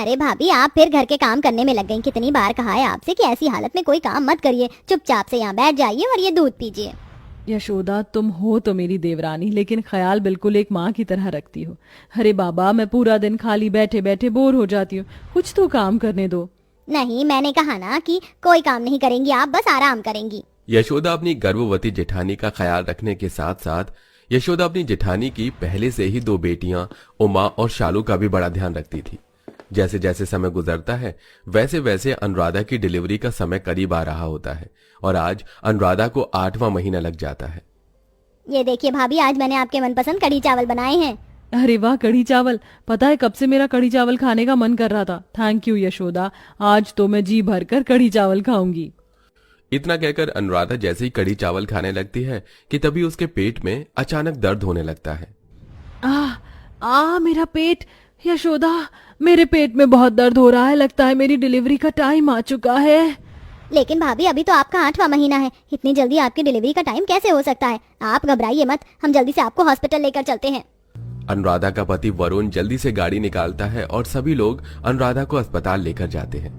अरे भाभी, आप फिर घर के काम करने में लग गई। कितनी बार कहा है आपसे कि ऐसी हालत में कोई काम मत करिए, चुपचाप से यहाँ बैठ जाइए और ये दूध पीजिए। यशोदा, तुम हो तो मेरी देवरानी, लेकिन ख्याल बिल्कुल एक माँ की तरह रखती हो। अरे बाबा, मैं पूरा दिन खाली बैठे बैठे बोर हो जाती हूँ, कुछ तो काम करने दो। नहीं, मैंने कहा ना कि कोई काम नहीं करेंगी आप, बस आराम करेंगी। यशोदा अपनी गर्भवती जेठानी का ख्याल रखने के साथ साथ यशोदा अपनी जेठानी की पहले से ही दो बेटियां उमा और शालू का भी बड़ा ध्यान रखती थी। जैसे जैसे समय गुजरता है वैसे वैसे अनुराधा की डिलीवरी का समय करीब आ रहा होता है और आज अनुराधा को 8वां महीना लग जाता है। ये देखिए भाभी, आज मैंने आपके मनपसंद कढ़ी चावल बनाए हैं। अरे वाह, कढ़ी चावल! पता है कब से मेरा कढ़ी चावल खाने का मन कर रहा था। थैंक यू यशोदा, आज तो मैं जी भर कर कढ़ी चावल खाऊंगी। इतना कहकर अनुराधा जैसे ही कढ़ी चावल खाने लगती है कि तभी उसके पेट में अचानक दर्द होने लगता है। मेरा पेट! यशोदा, मेरे पेट में बहुत दर्द हो रहा है, लगता है मेरी डिलीवरी का टाइम आ चुका है। लेकिन भाभी, अभी तो आपका 8वां महीना है, इतनी जल्दी आपकी डिलीवरी का टाइम कैसे हो सकता है? आप घबराइए मत, हम जल्दी से आपको हॉस्पिटल लेकर चलते हैं। अनुराधा का पति वरुण जल्दी से गाड़ी निकालता है और सभी लोग अनुराधा को अस्पताल लेकर जाते हैं।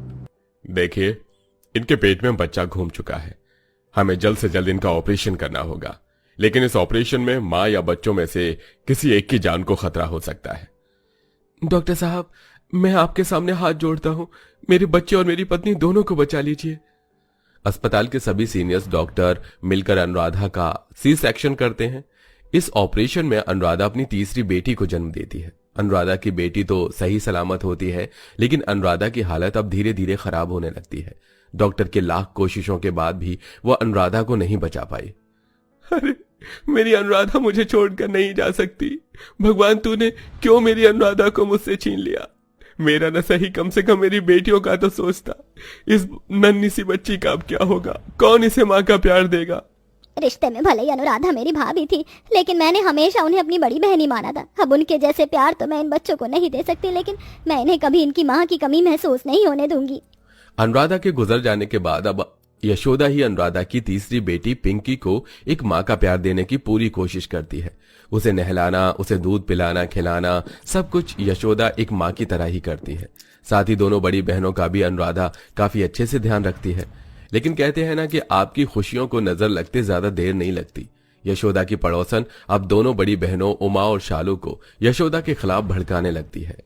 देखिए, इनके पेट में बच्चा घूम चुका है, हमें जल्द से जल्द इनका ऑपरेशन करना होगा, लेकिन इस ऑपरेशन में माँ या बच्चों में से किसी एक की जान को खतरा हो सकता है। डॉक्टर साहब, मैं आपके सामने हाथ जोड़ता हूँ, मेरे बच्चे और मेरी पत्नी दोनों को बचा लीजिए। अस्पताल के सभी सीनियर्स डॉक्टर मिलकर अनुराधा का सी सेक्शन करते हैं। इस ऑपरेशन में अनुराधा अपनी तीसरी बेटी को जन्म देती है। अनुराधा की बेटी तो सही सलामत होती है, लेकिन अनुराधा की हालत अब धीरे धीरे खराब होने लगती है। डॉक्टर के लाख कोशिशों के बाद भी वो अनुराधा को नहीं बचा पाई। अरे, मेरी अनुराधा मुझे छोड़कर नहीं जा सकती। भगवान, तूने क्यों मेरी अनुराधा को मुझसे छीन लिया? मेरा न सही, कम से कम मेरी बेटियों का तो सोचता। इस नन्ही सी बच्ची का अब क्या होगा? कौन इसे माँ का प्यार देगा? रिश्ते में भले ही अनुराधा मेरी भाभी थी, लेकिन मैंने हमेशा उन्हें अपनी बड़ी बहन ही माना था। अब उनके जैसे प्यार तो मैं इन बच्चों को नहीं दे सकती, लेकिन मैं इन्हें कभी इनकी माँ की कमी महसूस नहीं होने दूंगी। अनुराधा के गुजर जाने के बाद अब यशोदा ही अनुराधा की तीसरी बेटी पिंकी को एक माँ का प्यार देने की पूरी कोशिश करती है। उसे नहलाना, उसे दूध पिलाना, खिलाना, सब कुछ यशोदा एक माँ की तरह ही करती है। साथ ही दोनों बड़ी बहनों का भी अनुराधा काफी अच्छे से ध्यान रखती है। लेकिन कहते हैं ना कि आपकी खुशियों को नजर लगते ज्यादा देर नहीं लगती। यशोदा की पड़ोसन अब दोनों बड़ी बहनों उमा और शालू को यशोदा के खिलाफ भड़काने लगती है।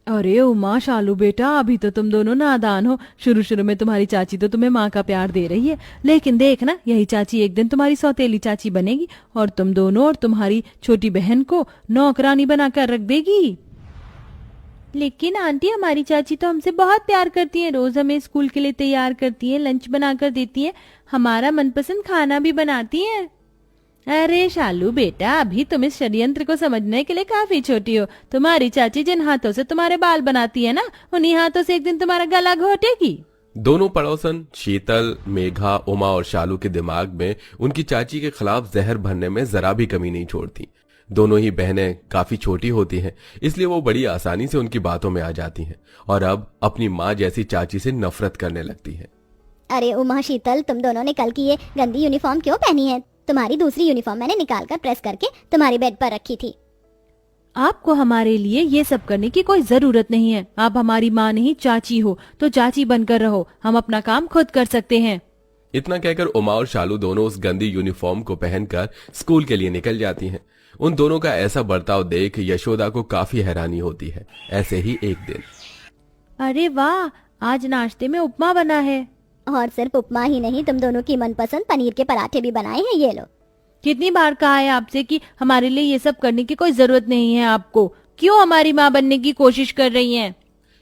अरे उमा, शालू बेटा, अभी तो तुम दोनों नादान हो। शुरू शुरू में तुम्हारी चाची तो तुम्हें माँ का प्यार दे रही है, लेकिन देखना, यही चाची एक दिन तुम्हारी सौतेली चाची बनेगी और तुम दोनों और तुम्हारी छोटी बहन को नौकरानी बनाकर रख देगी। लेकिन आंटी, हमारी चाची तो हमसे बहुत प्यार करती है, रोज हमें स्कूल के लिए तैयार करती है, लंच बनाकर देती है, हमारा मनपसंद खाना भी बनाती है। अरे शालू बेटा, अभी तुम इस षड्यंत्र को समझने के लिए काफी छोटी हो। तुम्हारी चाची जिन हाथों से तुम्हारे बाल बनाती है ना, उन्हीं हाथों से एक दिन तुम्हारा गला घोटेगी। दोनों पड़ोसन शीतल, मेघा, उमा और शालू के दिमाग में उनकी चाची के खिलाफ जहर भरने में जरा भी कमी नहीं छोड़ती। दोनों ही बहनें काफी छोटी होती हैं, इसलिए वो बड़ी आसानी से उनकी बातों में आ जाती हैं और अब अपनी माँ जैसी चाची से नफरत करने लगती हैं। अरे उमा, शीतल, तुम दोनों ने कल की ये गंदी यूनिफॉर्म क्यों पहनी है? तुम्हारी दूसरी यूनिफॉर्म मैंने निकालकर प्रेस करके तुम्हारे बेड पर रखी थी। आपको हमारे लिए ये सब करने की कोई जरूरत नहीं है। आप हमारी माँ नहीं चाची हो, तो चाची बनकर रहो, हम अपना काम खुद कर सकते हैं। इतना कहकर उमा और शालू दोनों उस गंदी यूनिफॉर्म को पहनकर स्कूल के लिए निकल जाती हैं। उन दोनों का ऐसा बर्ताव देख यशोदा को काफी हैरानी होती है। ऐसे ही एक दिन, अरे वाह, आज नाश्ते में उपमा बना है। और सिर्फ उपमा ही नहीं, तुम दोनों की मनपसंद पनीर के पराठे भी बनाए हैं, ये लो। कितनी बार कहा है आपसे कि हमारे लिए ये सब करने की कोई जरूरत नहीं है आपको? क्यों हमारी माँ बनने की कोशिश कर रही हैं?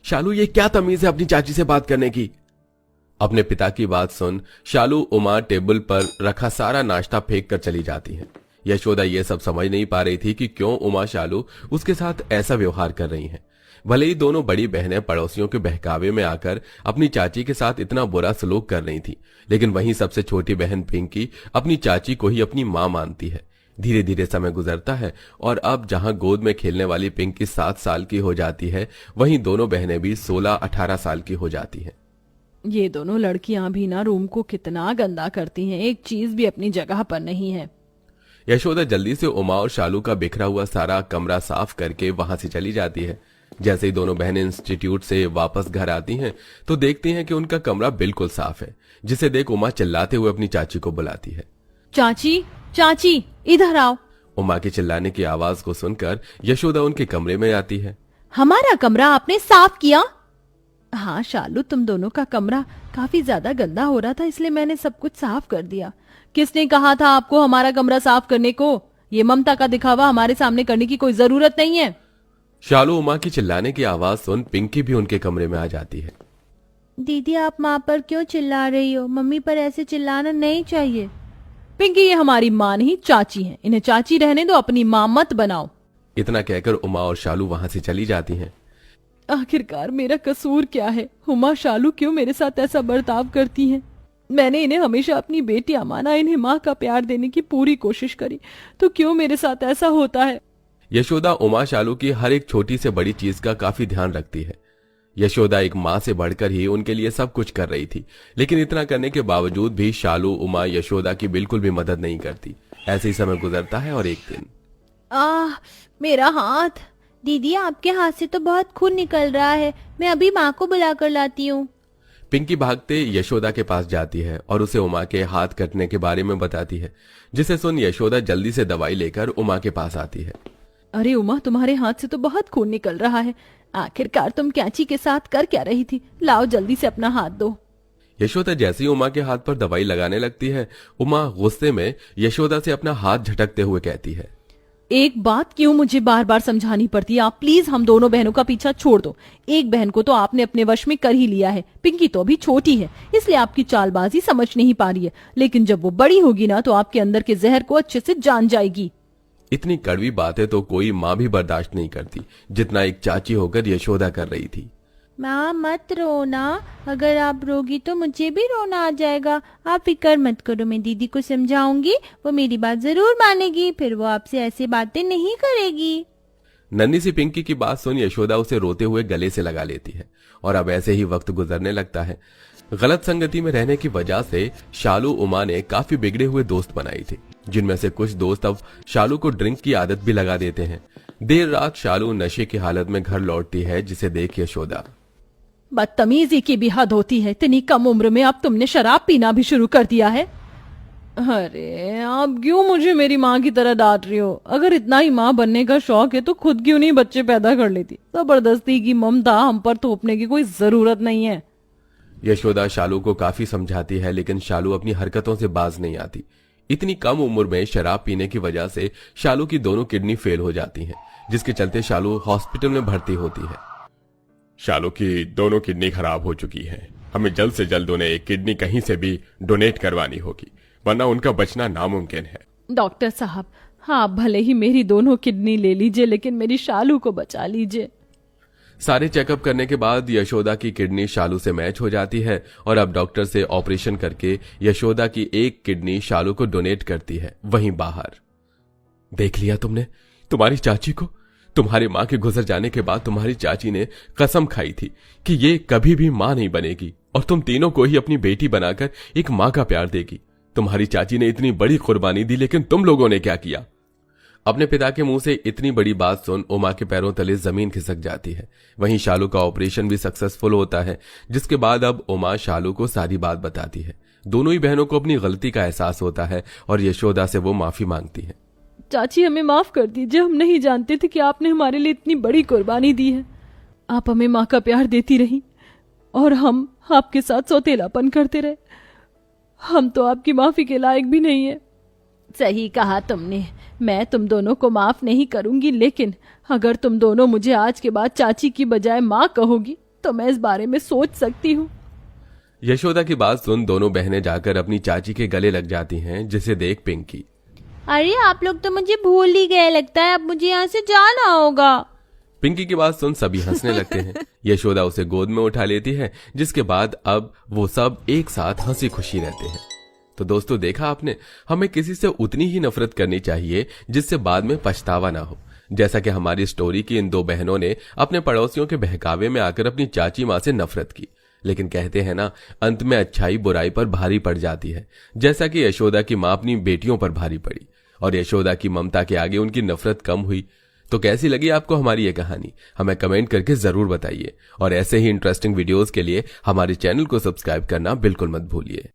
शालू, ये क्या तमीज है अपनी चाची से बात करने की? अपने पिता की बात सुन शालू उमा टेबल पर रखा सारा नाश्ता फेंक कर चली जाती है। यशोदा ये सब समझ नहीं पा रही थी कि क्यों उमा शालू उसके साथ ऐसा व्यवहार कर रही हैं। भले ही दोनों बड़ी बहनें पड़ोसियों के बहकावे में आकर अपनी चाची के साथ इतना बुरा सलूक कर रही थी, लेकिन वहीं सबसे छोटी बहन पिंकी अपनी चाची को ही अपनी मां मानती है। धीरे धीरे समय गुजरता है और अब जहां गोद में खेलने वाली पिंकी 7 साल की हो जाती है, वहीं दोनों बहनें भी 16-18 साल की हो जाती हैं। ये दोनों लड़कियां भी ना रूम को कितना गंदा करती हैं, एक चीज भी अपनी जगह पर नहीं है। यशोदा जल्दी से उमा और शालू का बिखरा हुआ सारा कमरा साफ करके वहां से चली जाती है। जैसे ही दोनों बहनें इंस्टीट्यूट से वापस घर आती हैं तो देखती हैं कि उनका कमरा बिल्कुल साफ है, जिसे देख उमा चिल्लाते हुए अपनी चाची को बुलाती है। चाची, चाची, इधर आओ। उमा के चिल्लाने की आवाज को सुनकर यशोदा उनके कमरे में आती है। हमारा कमरा आपने साफ किया? हाँ शालू, तुम दोनों का कमरा काफी ज्यादा गंदा हो रहा था, इसलिए मैंने सब कुछ साफ कर दिया। किसने कहा था आपको हमारा कमरा साफ करने को? ये ममता का दिखावा हमारे सामने करने की कोई जरूरत नहीं है। शालू उमा की चिल्लाने की आवाज सुन पिंकी भी उनके कमरे में आ जाती है। दीदी, आप माँ पर क्यों चिल्ला रही हो? मम्मी पर ऐसे चिल्लाना नहीं चाहिए। पिंकी, ये हमारी माँ नहीं चाची है, इन्हें चाची रहने दो, अपनी माँ मत बनाओ। इतना कहकर उमा और शालू वहां से चली जाती हैं। आखिरकार मेरा कसूर क्या है? उमा, शालू क्यों मेरे साथ ऐसा बर्ताव करती हैं? मैंने इन्हें हमेशा अपनी बेटियां माना, इन्हें माँ का प्यार देने की पूरी कोशिश करी, तो क्यों मेरे साथ ऐसा होता है? यशोदा उमा शालू की हर एक छोटी से बड़ी चीज का काफी ध्यान रखती है। यशोदा एक माँ से बढ़कर ही उनके लिए सब कुछ कर रही थी, लेकिन इतना करने के बावजूद भी शालू उमा यशोदा की बिल्कुल भी मदद नहीं करती। ऐसे ही समय गुजरता है और एक दिन मेरा हाथ। दीदी, आपके हाथ से तो बहुत खून निकल रहा है, मैं अभी माँ को बुला कर लाती हूँ। पिंकी भागते यशोदा के पास जाती है और उसे उमा के हाथ कटने के बारे में बताती है, जिसे सुन यशोदा जल्दी से दवाई लेकर उमा के पास आती है। अरे उमा, तुम्हारे हाथ से तो बहुत खून निकल रहा है। आखिरकार तुम कैंची के साथ कर क्या रही थी? लाओ जल्दी से अपना हाथ दो। यशोदा जैसे ही उमा के हाथ पर दवाई लगाने लगती है, उमा गुस्से में यशोदा से अपना हाथ झटकते हुए कहती है, एक बात क्यों मुझे बार बार समझानी पड़ती है? आप प्लीज हम दोनों बहनों का पीछा छोड़ दो। एक बहन को तो आपने अपने वश में कर ही लिया है, पिंकी तो अभी छोटी है, इसलिए आपकी चालबाजी समझ नहीं पा रही है, लेकिन जब वो बड़ी होगी ना तो आपके अंदर के जहर को अच्छे से जान जाएगी। इतनी कड़वी बातें तो कोई माँ भी बर्दाश्त नहीं करती, जितना एक चाची होकर यशोदा कर रही थी। माँ मत रोना, अगर आप रोगी तो मुझे भी रोना आ जाएगा। आप फिक्र मत करो, मैं दीदी को समझाऊंगी, वो मेरी बात जरूर मानेगी, फिर वो आपसे ऐसी बातें नहीं करेगी। नन्ही सी पिंकी की बात सुन यशोदा उसे रोते हुए गले से लगा लेती है और अब ऐसे ही वक्त गुजरने लगता है। गलत संगति में रहने की वजह से शालू उमा ने काफी बिगड़े हुए दोस्त बनाए थे, जिनमें से कुछ दोस्त अब शालू को ड्रिंक की आदत भी लगा देते हैं। देर रात शालू नशे की हालत में घर लौटती है, जिसे देख यशोदा, बदतमीजी की भी हद होती है, इतनी कम उम्र में अब तुमने शराब पीना भी शुरू कर दिया है। अरे आप क्यों मुझे मेरी माँ की तरह डांट रही हो? अगर इतना ही माँ बनने का शौक है तो खुद क्यों नहीं बच्चे पैदा कर लेती? जबरदस्ती की ममता हम पर थोपने की कोई जरूरत नहीं है। यशोदा शालू को काफी समझाती है, लेकिन शालू अपनी हरकतों से बाज नहीं आती। इतनी कम उम्र में शराब पीने की वजह से शालू की दोनों किडनी फेल हो जाती हैं, जिसके चलते शालू हॉस्पिटल में भर्ती होती है। शालू की दोनों किडनी खराब हो चुकी है, हमें जल्द से जल्द उन्हें एक किडनी कहीं से भी डोनेट करवानी होगी, वरना उनका बचना नामुमकिन है। डॉक्टर साहब, हाँ भले ही मेरी दोनों किडनी ले लीजिए, लेकिन मेरी शालू को बचा लीजिए। सारे चेकअप करने के बाद यशोदा की किडनी शालू से मैच हो जाती है और अब डॉक्टर से ऑपरेशन करके यशोदा की एक किडनी शालू को डोनेट करती है। वहीं बाहर, देख लिया तुमने तुम्हारी चाची को? तुम्हारी माँ के गुजर जाने के बाद तुम्हारी चाची ने कसम खाई थी कि ये कभी भी माँ नहीं बनेगी और तुम तीनों को ही अपनी बेटी बनाकर एक माँ का प्यार देगी। तुम्हारी चाची ने इतनी बड़ी कुर्बानी दी, लेकिन तुम लोगों ने क्या किया? अपने पिता के मुंह से इतनी बड़ी बात सुन उमा के पैरों तले जमीन खिसक जाती है। वहीं शालू का ऑपरेशन भी सक्सेसफुल होता है, जिसके बाद अब उमा शालू को सारी बात बताती है। दोनों ही बहनों को अपनी गलती का एहसास होता है और यशोदा से वो माफी मांगती है। चाची, हमें माफ कर दीजिए, हम नहीं जानते थे कि आपने हमारे लिए इतनी बड़ी कुर्बानी दी है। आप हमें माँ का प्यार देती रही और हम आपके साथ सौतेलापन करते रहे। हम तो आपकी माफी के लायक भी नहीं है। सही कहा तुमने, मैं तुम दोनों को माफ नहीं करूंगी, लेकिन अगर तुम दोनों मुझे आज के बाद चाची की बजाय माँ कहोगी तो मैं इस बारे में सोच सकती हूँ। यशोदा की बात सुन दोनों बहनें जाकर अपनी चाची के गले लग जाती हैं, जिसे देख पिंकी, अरे आप लोग तो मुझे भूल ही गए, लगता है अब मुझे यहाँ से जाना होगा। पिंकी की बात सुन सभी हंसने लगते हैं। यशोदा उसे गोद में उठा लेती है, जिसके बाद अब वो सब एक साथ हंसी खुशी रहते हैं। तो दोस्तों, देखा आपने, हमें किसी से उतनी ही नफरत करनी चाहिए जिससे बाद में पछतावा ना हो। जैसा कि हमारी स्टोरी की इन दो बहनों ने अपने पड़ोसियों के बहकावे में आकर अपनी चाची माँ से नफरत की, लेकिन कहते हैं ना, अंत में अच्छाई बुराई पर भारी पड़ जाती है। जैसा कि यशोदा की माँ अपनी बेटियों पर भारी पड़ी और यशोदा की ममता के आगे उनकी नफरत कम हुई, तो कैसी लगी आपको हमारी ये कहानी, हमें कमेंट करके जरूर बताइए और ऐसे ही इंटरेस्टिंग वीडियोस के लिए हमारे चैनल को सब्सक्राइब करना बिल्कुल मत भूलिए।